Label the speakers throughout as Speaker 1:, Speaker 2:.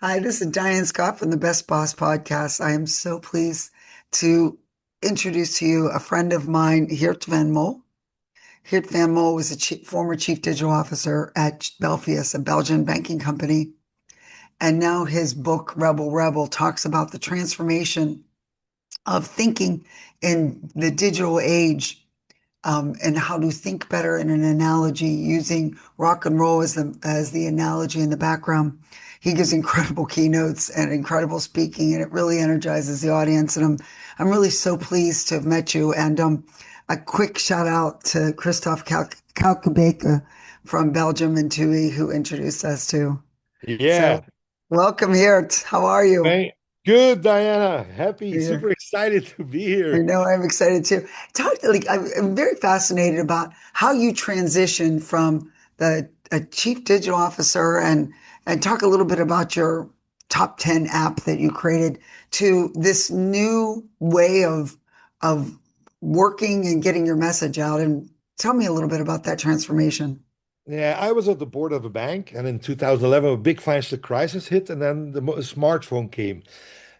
Speaker 1: Hi, this is Diane Scott from the Best Boss Podcast. I am so pleased to introduce to you a friend of mine, Geert Van Mol. Geert Van Mol was a former chief digital officer at Belfius, a Belgian banking company. And now his book, Rebel Rebel, talks about the transformation of thinking in the digital age, and how to think better in an analogy using rock and roll as the analogy in the background. He gives incredible keynotes and incredible speaking, and it really energizes the audience. And I'm really so pleased to have met you. And a quick shout out to Christophe Kalkebeke from Belgium and TUI, who introduced us to.
Speaker 2: Yeah,
Speaker 1: So welcome here. How are you?
Speaker 2: thank good, Diana. Happy,
Speaker 1: Yeah.
Speaker 2: super excited to be
Speaker 1: I
Speaker 2: here.
Speaker 1: know I'm excited too. I'm very fascinated about how you transitioned from the a chief digital officer and talk a little bit about your top 10 app that you created to this new way of working and getting your message out. And tell me a little bit about that transformation.
Speaker 2: Yeah, I was at the board of a bank, and in 2011, a big financial crisis hit, and then the smartphone came.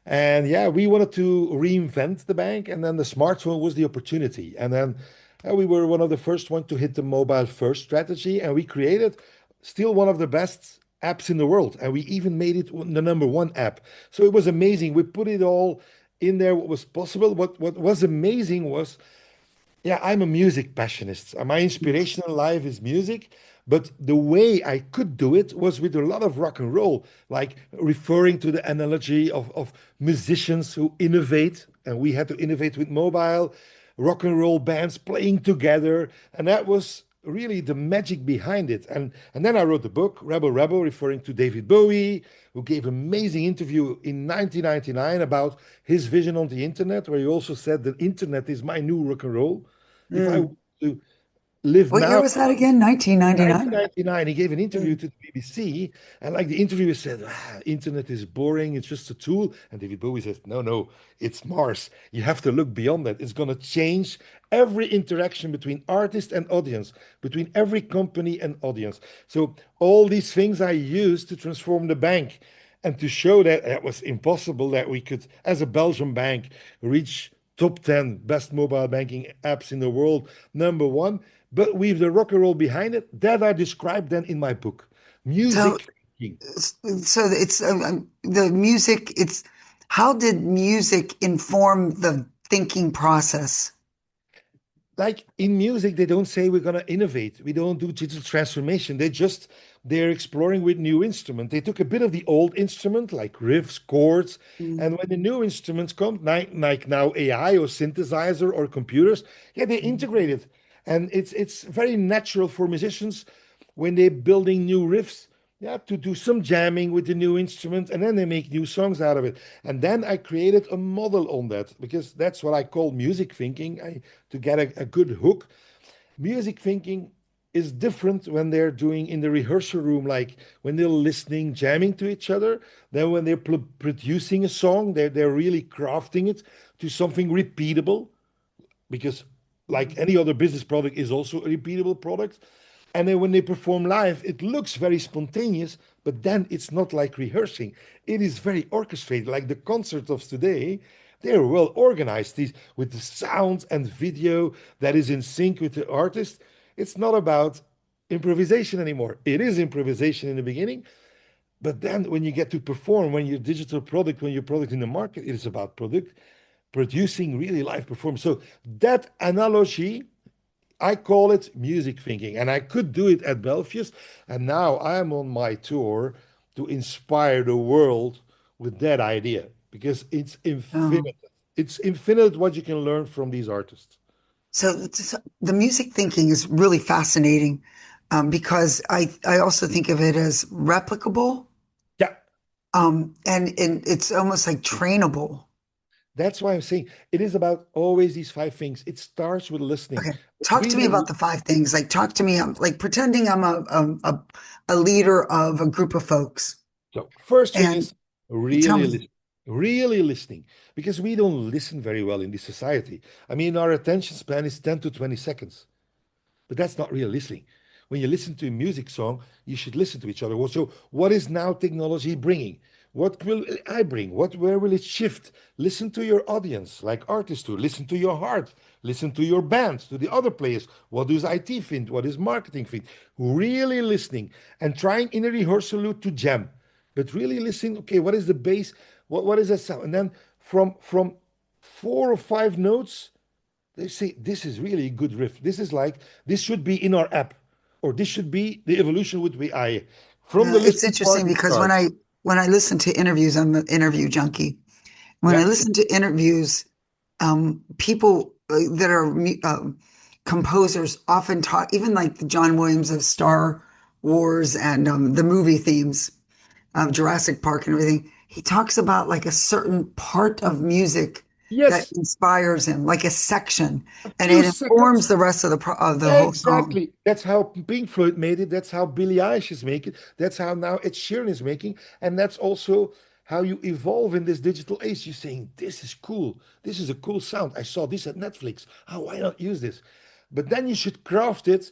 Speaker 2: And yeah, we wanted to reinvent the bank, and then the smartphone was the opportunity. And then we were one of the first ones to hit the mobile first strategy, and we created still one of the best apps in the world. And we even made it the number one app. So it was amazing. We put it all in there, what was possible. What was amazing was, yeah, I'm a music passionist. My inspiration in life is music, but the way I could do it was with a lot of rock and roll, like referring to the analogy of musicians who innovate, and we had to innovate with mobile rock and roll bands playing together, and that was really the magic behind it. And then I wrote the book Rebel Rebel, referring to David Bowie, who gave an amazing interview in 1999 about his vision on the internet, where he also said the internet is my new rock and roll. If I were
Speaker 1: Mm.
Speaker 2: to live
Speaker 1: What year
Speaker 2: now,
Speaker 1: was that again? 1999?
Speaker 2: 1999, he gave an interview
Speaker 1: Mm.
Speaker 2: to the BBC, and like the interviewer said, internet is boring, it's just a tool. And David Bowie says, no, no, it's Mars. You have to look beyond that. It's going to change every interaction between artist and audience, between every company and audience. So all these things I used to transform the bank and to show that it was impossible that we could, as a Belgian bank, reach top 10 best mobile banking apps in the world, number one, but with the rock and roll behind it, that I described then in my book,
Speaker 1: So
Speaker 2: Music Thinking.
Speaker 1: So it's the music. It's how did music inform the thinking process?
Speaker 2: Like in music, they don't say we're going to innovate. We don't do digital transformation. They're exploring with new instrument. They took a bit of the old instrument, like riffs, chords,
Speaker 1: Mm.
Speaker 2: and when the new instruments come, like now AI or synthesizer or computers, yeah, they integrate it. And it's very natural for musicians when they're building new riffs, yeah, to do some jamming with the new instrument, and then they make new songs out of it. And then I created a model on that because that's what I call music thinking. To get a good hook. Music thinking is different when they're doing in the rehearsal room, like when they're listening, jamming to each other, than when they're producing a song. They're really crafting it to something repeatable because, like any other business product, is also a repeatable product. And then when they perform live, it looks very spontaneous, but then it's not like rehearsing. It is very orchestrated, like the concerts of today. They're well organized these, with the sound and video that is in sync with the artist. It's not about improvisation anymore. It is improvisation in the beginning, but then when you get to perform, when your digital product, when your product in the market, it is about product producing really live performance. So that analogy, I call it music thinking, and I could do it at Belfius. And now I am on my tour to inspire the world with that idea because it's
Speaker 1: Oh.
Speaker 2: infinite. It's infinite what you can learn from these artists.
Speaker 1: So the music thinking is really fascinating, because I also think of it as replicable,
Speaker 2: Yeah,
Speaker 1: and it's almost like trainable.
Speaker 2: that's why I'm saying it is about always these five things. It starts with listening.
Speaker 1: Okay, talk to me
Speaker 2: Really,
Speaker 1: about the five things. Like, talk to me. I'm like pretending I'm a leader of a group of folks,
Speaker 2: so first thing
Speaker 1: and
Speaker 2: is
Speaker 1: tell
Speaker 2: really
Speaker 1: me.
Speaker 2: listen, really listening, because we don't listen very well in this society. I mean, our attention span is 10 to 20 seconds. But that's not real listening. When you listen to a music song, you should listen to each other. So, what is now technology bringing? What will I bring? Where will it shift? Listen to your audience, like artists do. Listen to your heart. Listen to your band, to the other players. What does IT think? What is marketing think? Really listening and trying in a rehearsal loop to jam, but really listening. Okay, what is the bass? What is that sound? And then from 4 or 5 notes, they say this is really a good riff. This should be in our app, or this should be the evolution would be I. From
Speaker 1: Yeah,
Speaker 2: the
Speaker 1: it's
Speaker 2: listening
Speaker 1: interesting
Speaker 2: part, it
Speaker 1: because
Speaker 2: starts.
Speaker 1: when I listen to interviews, I'm an interview junkie. When I
Speaker 2: Yeah.
Speaker 1: listen to interviews, people that are composers often talk, even like the John Williams of Star Wars and the movie themes of Jurassic Park and everything. He talks about like a certain part of music that
Speaker 2: Yes.
Speaker 1: inspires him, like a section,
Speaker 2: A
Speaker 1: and
Speaker 2: few
Speaker 1: it informs
Speaker 2: seconds.
Speaker 1: the rest of of the whole song.
Speaker 2: Exactly. That's how Pink Floyd made it. That's how Billie Eilish is making it. That's how now Ed Sheeran is making. And that's also how you evolve in this digital age. You're saying, this is cool. This is a cool sound. I saw this at Netflix. How why not use this? But then you should craft it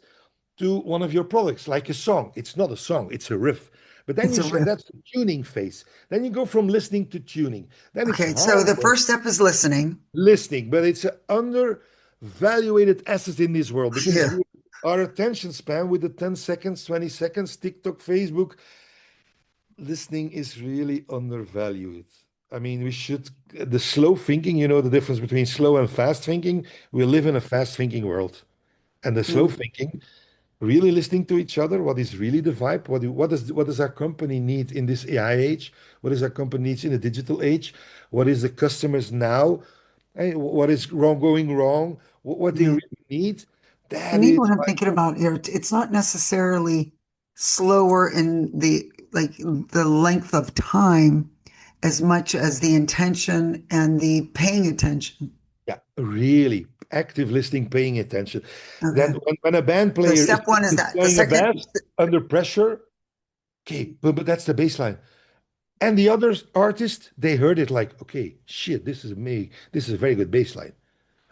Speaker 2: to one of your products, like a song. It's not a song, it's a riff. But then
Speaker 1: It's
Speaker 2: you
Speaker 1: a
Speaker 2: should,
Speaker 1: riff.
Speaker 2: that's the tuning phase. Then you go from listening to tuning. Then it's
Speaker 1: Okay, so
Speaker 2: hard
Speaker 1: the
Speaker 2: work
Speaker 1: first step is listening.
Speaker 2: listening, but it's an undervaluated asset in this world because
Speaker 1: Yeah.
Speaker 2: our attention span with the 10 seconds, 20 seconds, TikTok, Facebook, listening is really undervalued. I mean, we should, the slow thinking, you know, the difference between slow and fast thinking. We live in a fast thinking world. And the slow
Speaker 1: Mm.
Speaker 2: thinking, really listening to each other, what is really the vibe? What does our company need in this AI age? What does our company needs in the digital age? What is the customers now? Hey, what is wrong going wrong? What they
Speaker 1: Yeah.
Speaker 2: really need?
Speaker 1: To
Speaker 2: That
Speaker 1: me,
Speaker 2: is
Speaker 1: what I'm
Speaker 2: like,
Speaker 1: thinking about here, it's not necessarily slower in the like the length of time as much as the intention and the paying attention.
Speaker 2: yeah, really active listening, paying attention. Then
Speaker 1: Okay.
Speaker 2: when a band
Speaker 1: So
Speaker 2: player
Speaker 1: step one is
Speaker 2: is
Speaker 1: that. The
Speaker 2: playing a
Speaker 1: second,
Speaker 2: bass under pressure, okay, but that's the baseline. And the other artist, they heard it like, okay, shit, this is me. This is a very good bass line.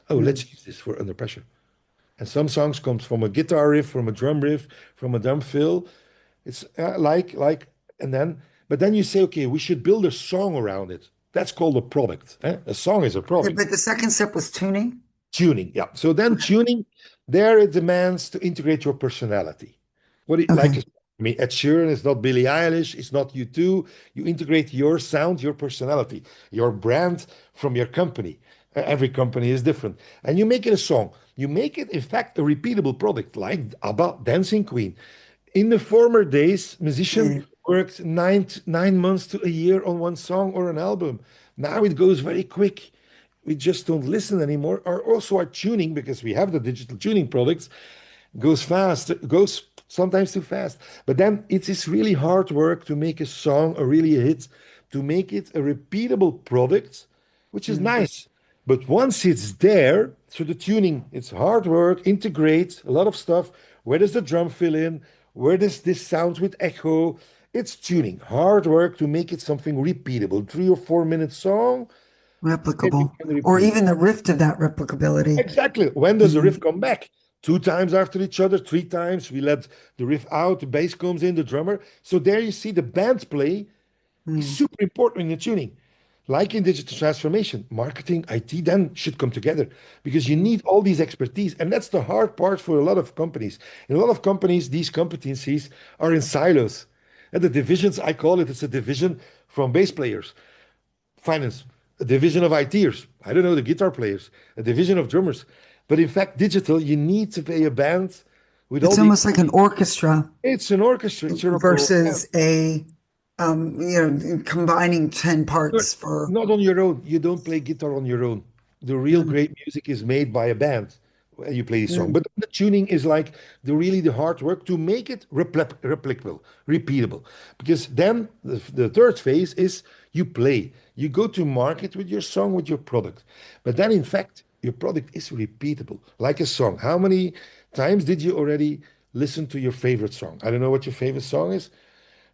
Speaker 2: Oh,
Speaker 1: mm,
Speaker 2: let's use this for under pressure. And some songs comes from a guitar riff, from a drum riff, from a drum fill. It's and then, but then you say, okay, we should build a song around it. That's called a product. Eh? A song is a
Speaker 1: okay,
Speaker 2: product.
Speaker 1: but the second step was tuning.
Speaker 2: Tuning, yeah. So then
Speaker 1: Okay.
Speaker 2: tuning, there it demands to integrate your personality.
Speaker 1: Okay.
Speaker 2: I mean, Ed Sheeran is not Billie Eilish, it's not you too. You integrate your sound, your personality, your brand from your company. Every company is different. And you make it a song. You make it, in fact, a repeatable product like ABBA, Dancing Queen. In the former days, musician
Speaker 1: Yeah.
Speaker 2: worked 9 months to a year on one song or an album. Now it goes very quick. We just don't listen anymore. Or also our tuning, because we have the digital tuning products, goes fast, goes sometimes too fast. But then it is really hard work to make a song a really a hit, to make it a repeatable product, which is
Speaker 1: Mm.
Speaker 2: nice. But once it's there, so the tuning, it's hard work, integrate a lot of stuff. Where does the drum fill in? Where does this sound with echo? It's tuning, hard work to make it something repeatable. 3 or 4 minute song, and you
Speaker 1: Replicable,
Speaker 2: can
Speaker 1: or
Speaker 2: repeat.
Speaker 1: even the rift of that replicability.
Speaker 2: Exactly. When does the
Speaker 1: Mm.
Speaker 2: riff come back? 2 times after each other, 3 times. We let the riff out, the bass comes in, the drummer. So there you see the band play is
Speaker 1: Mm.
Speaker 2: super important in the tuning. Like in digital transformation, marketing, IT then should come together because you
Speaker 1: Mm.
Speaker 2: need all these expertise. And that's the hard part for a lot of companies. In a lot of companies, these competencies are in silos. And the divisions, I call it, it's a division from bass players, finance, a division of ITers, I don't know, the guitar players, a division of drummers. But in fact, digital, you need to pay a band with all
Speaker 1: It's
Speaker 2: the,
Speaker 1: almost like an orchestra
Speaker 2: it's an orchestra, it's your whole band.
Speaker 1: versus a combining 10
Speaker 2: But
Speaker 1: parts for
Speaker 2: not on your own. You don't play guitar on your own. The real
Speaker 1: mm,
Speaker 2: great music is made by a band when you play the song.
Speaker 1: mm,
Speaker 2: But the tuning is like the hard work to make it replicable, repeatable. Because then the third phase is you play. You go to market with your song, with your product. But then in fact, your product is repeatable, like a song. How many times did you already listen to your favorite song? I don't know what your favorite song is,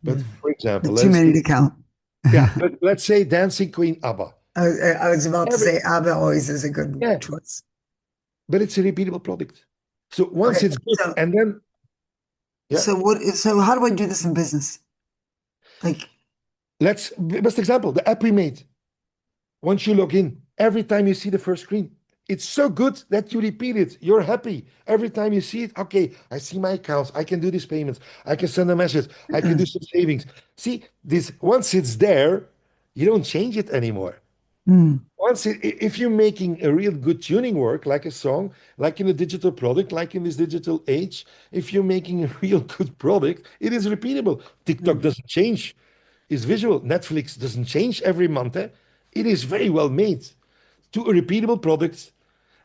Speaker 2: but
Speaker 1: mm.
Speaker 2: for example,
Speaker 1: Too
Speaker 2: let's
Speaker 1: many to count.
Speaker 2: yeah, but let's say Dancing Queen ABBA.
Speaker 1: I was about to
Speaker 2: Every
Speaker 1: say ABBA always is a good
Speaker 2: yeah,
Speaker 1: choice.
Speaker 2: but it's a repeatable product. So once
Speaker 1: Okay,
Speaker 2: it's good, and then yeah,
Speaker 1: so how do I do this in business? Like,
Speaker 2: Let's best example, the app we made. Once you log in, every time you see the first screen, it's so good that you repeat it. You're happy. Every time you see it, okay, I see my accounts. I can do these payments. I can send a message. I can do some savings. See, this once it's there, you don't change it anymore.
Speaker 1: Mm,
Speaker 2: If you're making a real good tuning work, like a song, like in a digital product, like in this digital age, if you're making a real good product, it is repeatable. TikTok
Speaker 1: mm,
Speaker 2: doesn't change. It's visual. Netflix doesn't change every month. Eh? It is very well made to a repeatable product,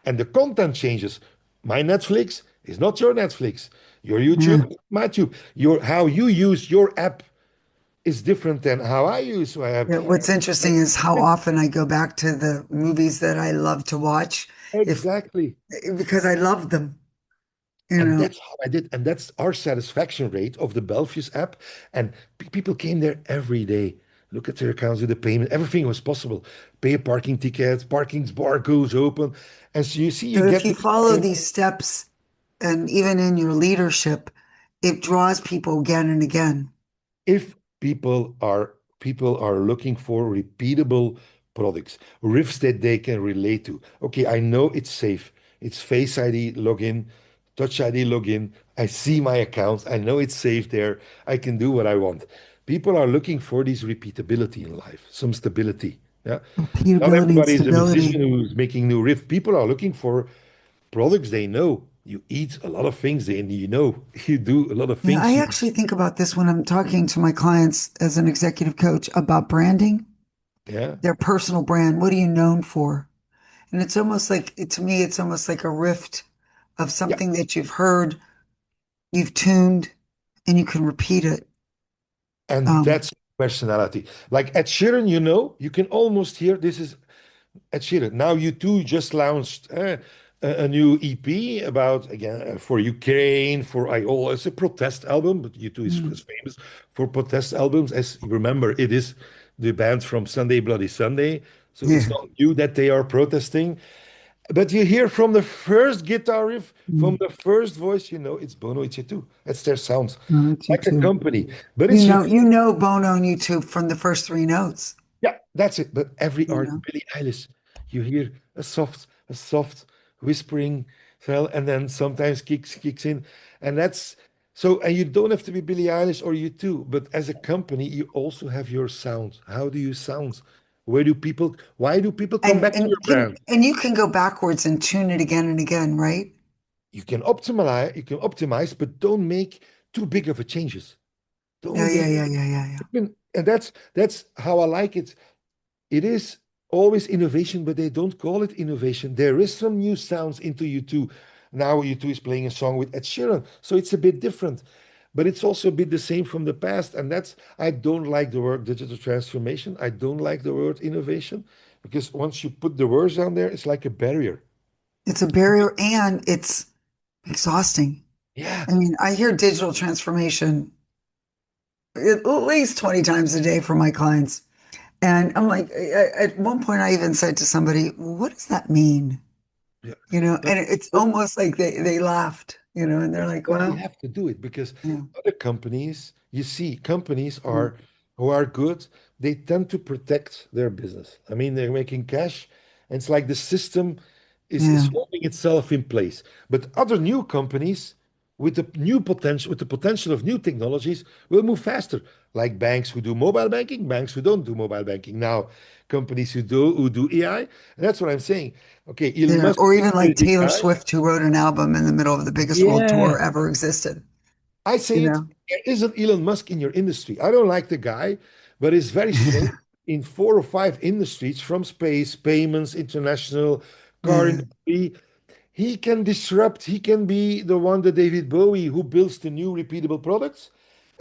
Speaker 2: and the content changes. My Netflix is not your Netflix. Your
Speaker 1: yeah.
Speaker 2: YouTube, my YouTube. Your how you use your app is different than how I use my app.
Speaker 1: Yeah, what's interesting is how often I go back to the movies that I love to watch if
Speaker 2: Exactly.
Speaker 1: because I love them, you
Speaker 2: And
Speaker 1: know.
Speaker 2: that's how I did. And that's our satisfaction rate of the Belfius app. And people came there every day. Look at their accounts, do the payment. Everything was possible. Pay a parking ticket, parking's bar goes open. And so you see, you
Speaker 1: So if
Speaker 2: get
Speaker 1: you
Speaker 2: the
Speaker 1: follow these steps and even in your leadership, it draws people again and again.
Speaker 2: if people are looking for repeatable products, riffs that they can relate to. Okay, I know it's safe. It's Face ID login, Touch ID login. I see my accounts. I know it's safe there. I can do what I want. People are looking for this repeatability in life, some stability. Yeah. Not
Speaker 1: Repeatability and
Speaker 2: everybody is a musician
Speaker 1: stability.
Speaker 2: who's making new riff. People are looking for products they know. You eat a lot of things and you know you do a lot of
Speaker 1: Yeah,
Speaker 2: things
Speaker 1: I
Speaker 2: you
Speaker 1: actually think about this when I'm talking to my clients as an executive coach about branding,
Speaker 2: yeah.
Speaker 1: their personal brand. What are you known for? And it's almost like, to me, it's almost like a rift of
Speaker 2: Yeah.
Speaker 1: something that you've heard, you've tuned, and you can repeat it.
Speaker 2: And
Speaker 1: Um,
Speaker 2: that's personality. Like Ed Sheeran, you know, you can almost hear this is Ed Sheeran. Now you two just launched a new EP about again for Ukraine, for IOL. It's a protest album, but U2 is
Speaker 1: mm,
Speaker 2: famous for protest albums. As you remember, it is the band from Sunday Bloody Sunday. So it's
Speaker 1: yeah.
Speaker 2: not new that they are protesting. But you hear from the first guitar riff, from
Speaker 1: Mm.
Speaker 2: the first voice, you know it's Bono, it's U2. That's their sound,
Speaker 1: No, it's you
Speaker 2: like a
Speaker 1: too.
Speaker 2: company. But it's
Speaker 1: You know Bono on YouTube from the first three notes,
Speaker 2: yeah, that's it. But every
Speaker 1: you
Speaker 2: art,
Speaker 1: know.
Speaker 2: Billie Eilish, you hear a soft whispering, well, and then sometimes kicks in, and that's so. And you don't have to be Billie Eilish or you too, but as a company, you also have your sound. How do you sound? Where do people? Why do people come back to your brand?
Speaker 1: And you can go backwards and tune it again and again, right?
Speaker 2: You can optimize, but don't make too big of a changes.
Speaker 1: Yeah,
Speaker 2: Don't
Speaker 1: yeah,
Speaker 2: make
Speaker 1: yeah, yeah, yeah, yeah.
Speaker 2: and that's how I like it. It is always innovation, but they don't call it innovation. There is some new sounds into U2. Now U2 is playing a song with Ed Sheeran, so it's a bit different. But it's also a bit the same from the past. And that's, I don't like the word digital transformation. I don't like the word innovation because once you put the words on there, it's like a barrier.
Speaker 1: It's a barrier and it's exhausting.
Speaker 2: Yeah.
Speaker 1: I mean, I hear digital transformation at least 20 times a day from my clients. And I'm like, at one point, I even said to somebody, well, what does that mean?
Speaker 2: Yeah.
Speaker 1: You know,
Speaker 2: But
Speaker 1: and it's
Speaker 2: but
Speaker 1: almost like they laughed, you know, and they're like,
Speaker 2: But we
Speaker 1: well,
Speaker 2: have to do it because
Speaker 1: yeah,
Speaker 2: other companies, you see, companies
Speaker 1: mm,
Speaker 2: are who are good, they tend to protect their business. I mean, they're making cash, and it's like the system is
Speaker 1: yeah,
Speaker 2: holding itself in place. But other new companies with the potential of new technologies will move faster, like banks who do mobile banking, banks who don't do mobile banking. Now, companies who do AI. And that's what I'm saying. Okay, Elon
Speaker 1: yeah.
Speaker 2: Musk
Speaker 1: Or
Speaker 2: is
Speaker 1: even
Speaker 2: a very
Speaker 1: like
Speaker 2: big
Speaker 1: Taylor
Speaker 2: guy.
Speaker 1: Swift, who wrote an album in the middle of the biggest world
Speaker 2: Yeah.
Speaker 1: tour ever existed,
Speaker 2: I
Speaker 1: you
Speaker 2: say it,
Speaker 1: know?
Speaker 2: there isn't Elon Musk in your industry. I don't like the guy, but it's very strange. In four or five industries, from space, payments, international, car
Speaker 1: Yeah.
Speaker 2: industry, he can disrupt. He can be the one, the David Bowie, who builds the new repeatable products.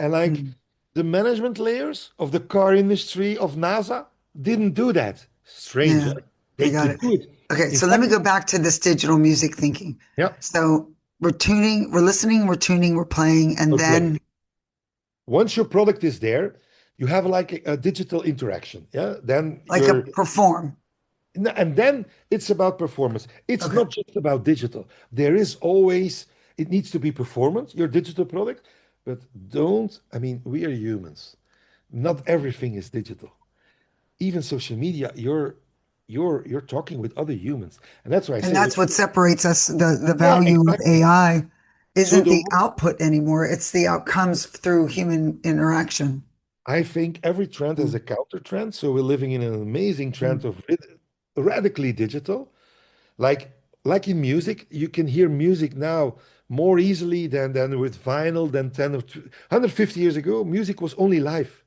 Speaker 2: And like
Speaker 1: Mm,
Speaker 2: the management layers of the car industry of NASA didn't do that. Strange,
Speaker 1: yeah,
Speaker 2: huh?
Speaker 1: I
Speaker 2: They
Speaker 1: got
Speaker 2: could
Speaker 1: it.
Speaker 2: do it.
Speaker 1: Okay,
Speaker 2: In
Speaker 1: so let me
Speaker 2: fact,
Speaker 1: go back to this digital music thinking.
Speaker 2: yeah,
Speaker 1: So we're tuning, we're listening, we're tuning, we're playing, and
Speaker 2: okay.
Speaker 1: then
Speaker 2: Once your product is there, you have like a digital interaction. Yeah. Then
Speaker 1: like a
Speaker 2: you're,
Speaker 1: perform.
Speaker 2: and then it's about performance. It's
Speaker 1: Okay.
Speaker 2: not just about digital. There is always, it needs to be performance, your digital product, but don't, I mean, we are humans. Not everything is digital. Even social media, you're talking with other humans. And that's why I
Speaker 1: And
Speaker 2: say
Speaker 1: that's
Speaker 2: with
Speaker 1: what separates us, the
Speaker 2: yeah,
Speaker 1: value of
Speaker 2: exactly.
Speaker 1: AI
Speaker 2: So
Speaker 1: isn't
Speaker 2: the
Speaker 1: the output anymore, it's the outcomes through human interaction.
Speaker 2: I think every trend has
Speaker 1: Mm,
Speaker 2: a counter trend. So we're living in an amazing trend
Speaker 1: mm,
Speaker 2: of radically digital. Like like in music, you can hear music now more easily than with vinyl than 10 or 150 years ago. Music was only live.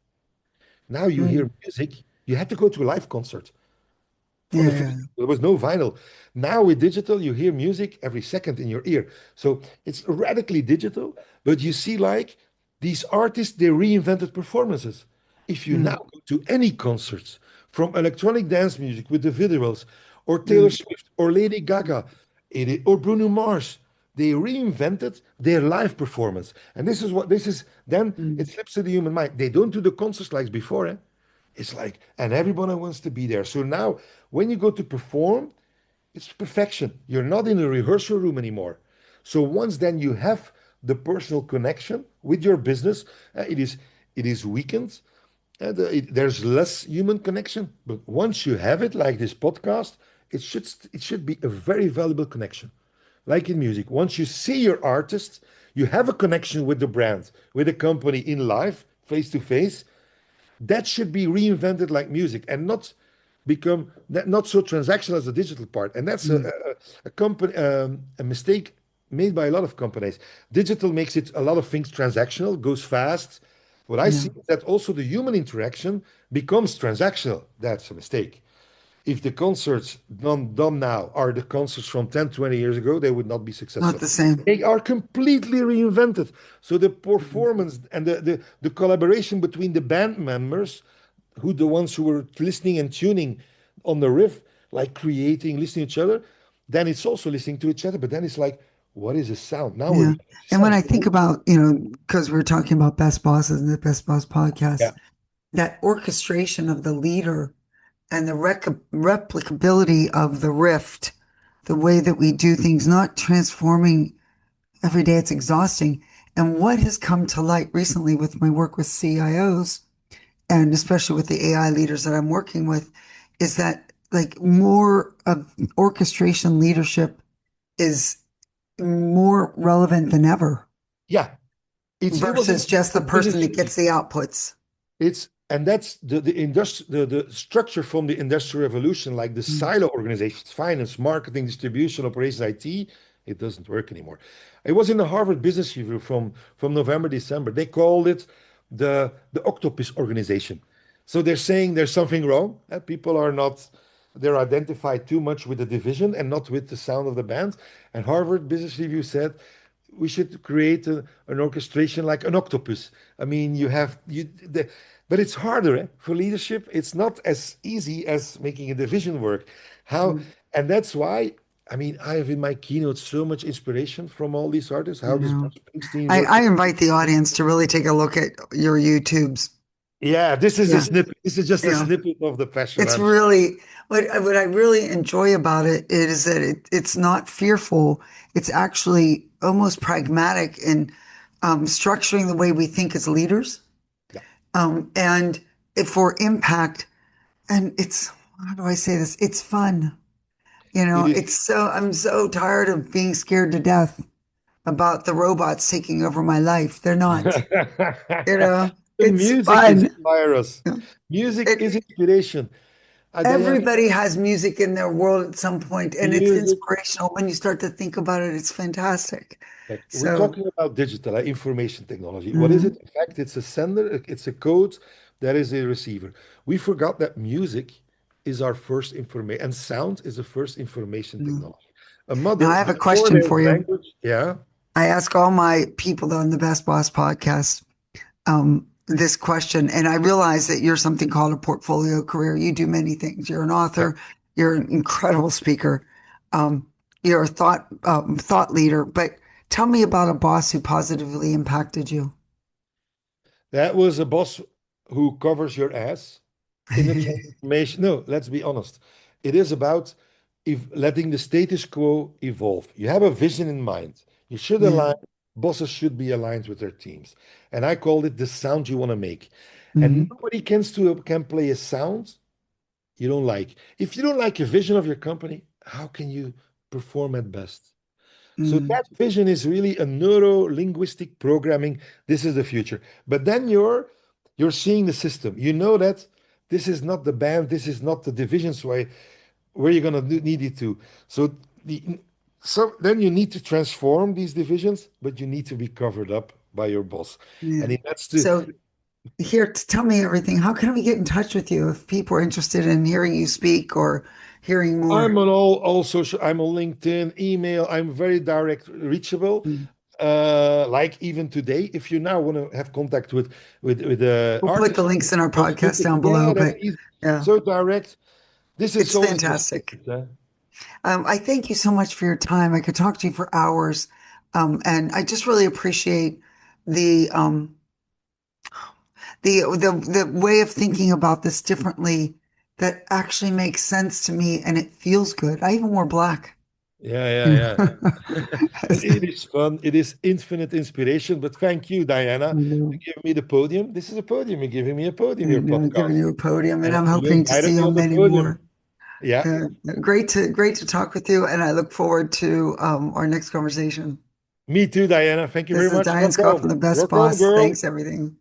Speaker 2: Now you
Speaker 1: mm.
Speaker 2: hear music, you had to go to a live concert for the
Speaker 1: Yeah,
Speaker 2: physical. There was no vinyl. Now with digital, you hear music every second in your ear. So it's radically digital, but you see like these artists, they reinvented performances. If you now
Speaker 1: mm,
Speaker 2: go to any concerts, from electronic dance music with the visuals, or Taylor
Speaker 1: mm,
Speaker 2: Swift, or Lady Gaga, or Bruno Mars, they reinvented their live performance. And this is what this is. Then it
Speaker 1: mm.
Speaker 2: slips to the human mind. They don't do the concerts like before, eh? It's like, and everybody wants to be there. So now, when you go to perform, it's perfection. You're not in a rehearsal room anymore. So once then you have the personal connection with your business, it is weakened. And there's less human connection. But once you have it, like this podcast, it should be a very valuable connection. Like in music, once you see your artist, you have a connection with the brand, with the company in life, face to face, that should be reinvented like music and not become not so transactional as the digital part. And that's
Speaker 1: Mm.
Speaker 2: a company a mistake made by a lot of companies. Digital makes it a lot of things transactional, goes fast. What I
Speaker 1: Yeah,
Speaker 2: see is that also the human interaction becomes transactional. That's a mistake. If the concerts done now are the concerts from 10, 20 years ago, they would not be
Speaker 1: not
Speaker 2: successful.
Speaker 1: the same.
Speaker 2: They are completely reinvented. So the
Speaker 1: Mm.
Speaker 2: performance and the collaboration between the band members, who the ones who were listening and tuning on the riff, like creating, listening to each other, then it's also listening to each other. But then it's like, what is a sound? Now we're
Speaker 1: Yeah.
Speaker 2: listening to
Speaker 1: And when
Speaker 2: sound.
Speaker 1: I think about, because we're talking about best bosses and the best boss podcast,
Speaker 2: Yeah.
Speaker 1: that orchestration of the leader and the replicability of the rift, the way that we do things, not transforming every day, it's exhausting. And what has come to light recently with my work with CIOs, and especially with the AI leaders that I'm working with, is that like more of orchestration leadership is more relevant than ever
Speaker 2: Yeah. It was in
Speaker 1: versus just the
Speaker 2: business.
Speaker 1: person that gets the outputs.
Speaker 2: And that's the structure from the industrial revolution, like the
Speaker 1: Mm,
Speaker 2: silo organizations, finance, marketing, distribution, operations, IT. It doesn't work anymore. It was in the Harvard Business Review from November, December. They called it the Octopus organization. So they're saying there's something wrong. People are not, they're identified too much with the division and not with the sound of the band. And Harvard Business Review said we should create an orchestration like an octopus. I mean, but it's harder, for leadership. It's not as easy as making a division work. How,
Speaker 1: mm,
Speaker 2: and that's why. I mean, I have in my keynote so much inspiration from all these artists. How
Speaker 1: you
Speaker 2: does
Speaker 1: know,
Speaker 2: Bruce Springsteen
Speaker 1: I,
Speaker 2: work?
Speaker 1: I invite the audience to really take a look at your YouTubes.
Speaker 2: Yeah, this is a
Speaker 1: Yeah.
Speaker 2: snippet. This is just a
Speaker 1: Yeah.
Speaker 2: snippet of the passion.
Speaker 1: It's
Speaker 2: I'm sorry.
Speaker 1: really what I really enjoy about it is that it's not fearful. It's actually almost pragmatic in structuring the way we think as leaders,
Speaker 2: Yeah,
Speaker 1: and for impact. And it's, how do I say this? It's fun.
Speaker 2: it is.
Speaker 1: I'm so tired of being scared to death about the robots taking over my life. They're not.
Speaker 2: The
Speaker 1: It's
Speaker 2: music
Speaker 1: fun.
Speaker 2: inspires us. Music is
Speaker 1: It,
Speaker 2: inspiration. Diane,
Speaker 1: Everybody has music in their world at some point, and it's
Speaker 2: music.
Speaker 1: inspirational when you start to think about it. It's fantastic.
Speaker 2: Like, we're
Speaker 1: So,
Speaker 2: talking about digital, information technology. What is
Speaker 1: mhm,
Speaker 2: it? In fact, it's a sender, it's a code that is a receiver. We forgot that music is our first information, and sound is the first information
Speaker 1: mhm.
Speaker 2: technology. A
Speaker 1: Now I
Speaker 2: mother,
Speaker 1: have a
Speaker 2: before
Speaker 1: question
Speaker 2: there's
Speaker 1: for you.
Speaker 2: language, yeah,
Speaker 1: I ask all my people on the Best Boss podcast this question, and I realize that you're something called a portfolio career. You do many things. You're an
Speaker 2: yeah.
Speaker 1: author. You're an incredible speaker. Um, you're a thought leader. But tell me about a boss who positively impacted you.
Speaker 2: That was a boss who covers your ass in the transformation. No, let's be honest. It is about if letting the status quo evolve. You have a vision in mind. You should
Speaker 1: Yeah.
Speaker 2: align, bosses should be aligned with their teams. And I called it the sound you want to make. And
Speaker 1: Mm,
Speaker 2: nobody can play a sound you don't like. If you don't like a vision of your company, how can you perform at best? So
Speaker 1: mm,
Speaker 2: that vision is really a neuro-linguistic programming. This is the future. But then you're seeing the system. You know that this is not the band, this is not the divisions where you're gonna need it to. So the so then you need to transform these divisions, but you need to be covered up by your boss.
Speaker 1: yeah.
Speaker 2: And that's the
Speaker 1: So here, tell me everything. How can we get in touch with you if people are interested in hearing you speak or hearing
Speaker 2: I'm
Speaker 1: more?
Speaker 2: on all social. I'm on LinkedIn, email. I'm very direct, reachable.
Speaker 1: Mm.
Speaker 2: Like even today, if you now want to have contact with
Speaker 1: We'll put the
Speaker 2: artists,
Speaker 1: links in our podcast
Speaker 2: possibility,
Speaker 1: down
Speaker 2: yeah,
Speaker 1: below,
Speaker 2: that's
Speaker 1: but
Speaker 2: easy.
Speaker 1: yeah,
Speaker 2: So direct. This is
Speaker 1: it's
Speaker 2: always the
Speaker 1: fantastic.
Speaker 2: spirit. Huh?
Speaker 1: I thank you so much for your time. I could talk to you for hours. And I just really appreciate the the way of thinking about this differently that actually makes sense to me and it feels good. I even wore black.
Speaker 2: Yeah, yeah,
Speaker 1: I
Speaker 2: yeah. It is fun. It is infinite inspiration. But thank you, Diana, to
Speaker 1: know,
Speaker 2: give me the podium. This is a podium. You're giving me a podium,
Speaker 1: I
Speaker 2: your
Speaker 1: know, giving
Speaker 2: podcast.
Speaker 1: you a podium, and
Speaker 2: And
Speaker 1: I'm
Speaker 2: you
Speaker 1: hoping to
Speaker 2: invited
Speaker 1: see
Speaker 2: me
Speaker 1: you
Speaker 2: on
Speaker 1: on
Speaker 2: the
Speaker 1: many
Speaker 2: podium.
Speaker 1: more.
Speaker 2: Yeah.
Speaker 1: Great to talk with you, and I look forward to our next conversation.
Speaker 2: Me too, Diana. Thank you
Speaker 1: This
Speaker 2: very
Speaker 1: is
Speaker 2: much.
Speaker 1: Diane
Speaker 2: Rock
Speaker 1: Scott from
Speaker 2: on.
Speaker 1: The Best
Speaker 2: Rock on,
Speaker 1: Boss.
Speaker 2: girl.
Speaker 1: Thanks, everything.